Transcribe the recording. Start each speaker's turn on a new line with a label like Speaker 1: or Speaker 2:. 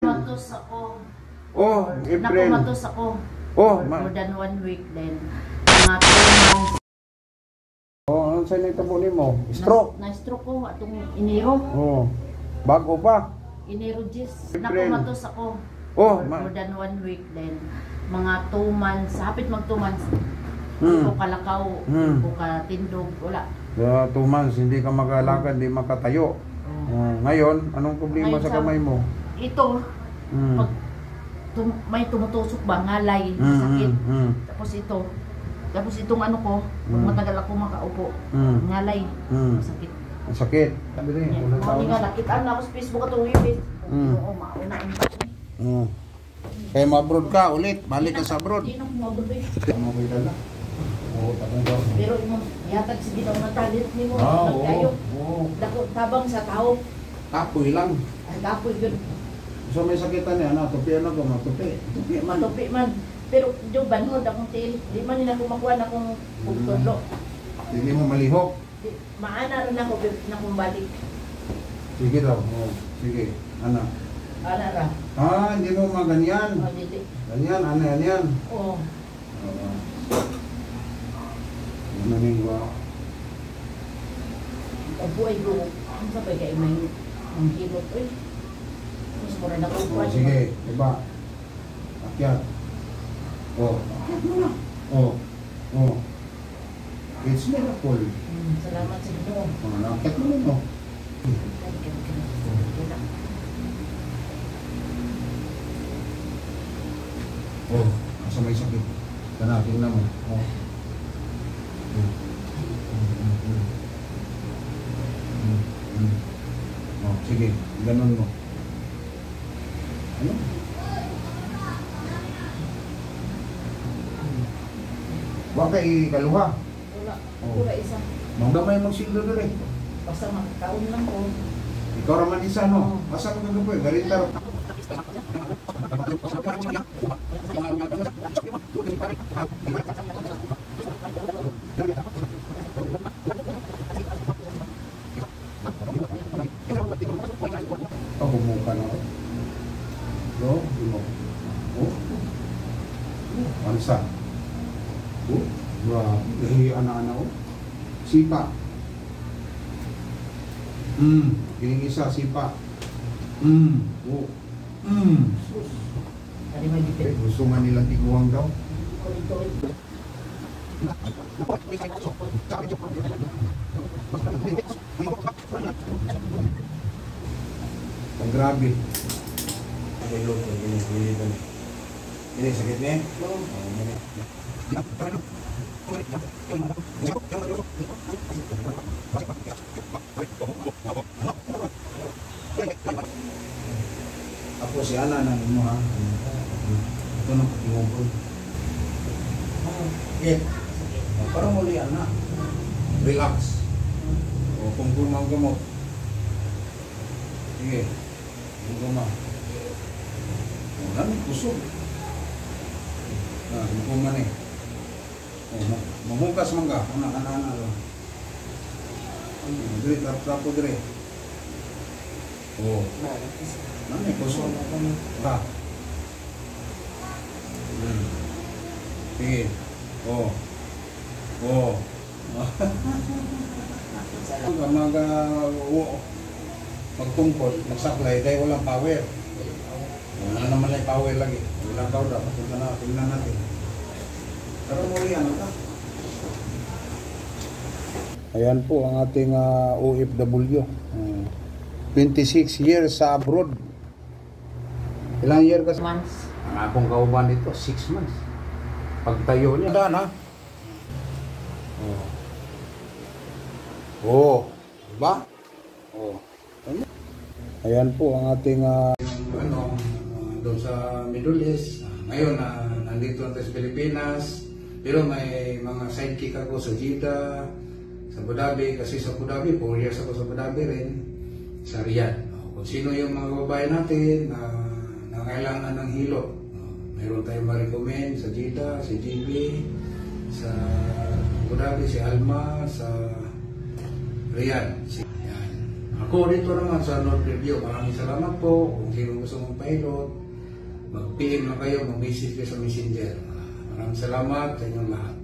Speaker 1: Kumatos ako.
Speaker 2: Oh, April.
Speaker 1: Nakumatos ako.
Speaker 2: Oh,
Speaker 1: more than 1 week then. Mga 2 months.
Speaker 2: Oh, ano sa'yo na itabo mo? Stroke?
Speaker 1: Na-stroke ko atong Enero.
Speaker 2: Oh, bago pa?
Speaker 1: Enero 10.
Speaker 2: April.
Speaker 1: Nakumatos ako.
Speaker 2: Oh,
Speaker 1: more than 1 week then. Mga 2 months, hapit mag 2 months. Ko kalakaw, ko katindog, wala.
Speaker 2: 2 months, hindi ka makalakad, hindi makatayo. Ngayon, anong problema
Speaker 1: Ngayon,
Speaker 2: sa kamay mo?
Speaker 1: Ito, pag may tumutusok ba, ngalay, sakit. Tapos itong ano ko, pag matagal ako makaupo, ngalay, sakit.
Speaker 2: Sakit. Sabi rin,
Speaker 1: Hindi nga, nakitaan na ako sa Facebook atong ibig. Oo, mauna ang
Speaker 2: kaya ma-abroad ka ulit, balik ka sa abroad.
Speaker 1: Hindi na kumabot eh.
Speaker 2: Okay ka na. Oo, tapong daw.
Speaker 1: Pero yatag sige daw na talit ni mo,
Speaker 2: oo.
Speaker 1: Dako tabang sa tao.
Speaker 2: Kapoy lang.
Speaker 1: Ay kapoy yun.
Speaker 2: So may sakitan niya, tupi ko, matupi.
Speaker 1: Matupi man. Pero yung banhod akong tail, di man nila kumakuha na akong pugtodlo.
Speaker 2: Hindi mo malihok.
Speaker 1: Maana rin ako na kung balik.
Speaker 2: Sige daw, sige, anak.
Speaker 1: Ana ra.
Speaker 2: Hindi mo maganyan.
Speaker 1: Hindi.
Speaker 2: Ganyan, yan.
Speaker 1: Oo.
Speaker 2: Ano ningwa?
Speaker 1: Ang buhay ko, ang sabay kayo may hilot. Uy, mas mura na ko.
Speaker 2: Sige, iba. Akyat. Akyat mo na. It's miracle.
Speaker 1: Salamat sa inyo.
Speaker 2: Akyat mo na. Asa may sakit. Kanakin na mo. Sige, ganun mo. Ano? Huwag ka ikaluha.
Speaker 1: Wala. Wala isa.
Speaker 2: Magdamay magsiglo na rin.
Speaker 1: Basta makakaon lang ko.
Speaker 2: Ikaw raman isa, no? Asa mo gagawin? Garintar. Bumuka na ako. Ansa? Anak-anak ko. Sipa. Kining isa, sipa. Gusto nga nilang tiguang daw. Ang grabe. Ini sakit niya? Ako si Ana na mo ha. Ito nang patingong. Para muli Ana. Relax. Kung gumang gamot. Sige. Kung gumang. Ano kusog. Kung man eh. Mamungkas man ka. Anak-anak lang. Dire, trapo dire. Ano eh, kusog. Ha. Sige. Magtungkol, magsaklay, dahil walang power. Wala naman lang power lagi. Walang power, tingnan natin. Pero muli ano ka? Ayan po ang ating OFW. 26 years sa abroad. Ilang year kasi?
Speaker 1: Months.
Speaker 2: Ang akong kauban dito, 6 months. Pagtayo niya. Daan ha? Diba? Ayan po ang ating doon sa Middle East. Ngayon nandito tayo sa Pilipinas. Pero may mga sidekick ako sa Jeddah, sa Abu Dhabi. Kasi sa Abu Dhabi, 4 years ako sa Abu Dhabi rin. Sa Riyadh. Kung sino yung mga babae natin na kailangan ng hilo. Meron tayong ma-recommend sa Jeddah, si GB, sa Abu Dhabi, si Alma, sa Riyadh. Yan. Ako dito naman sa North Review, maraming salamat po. Kung sino gusto mong pilot, mag-PM na kayo, mag-message kayo sa Messenger. Maraming salamat sa inyong lahat.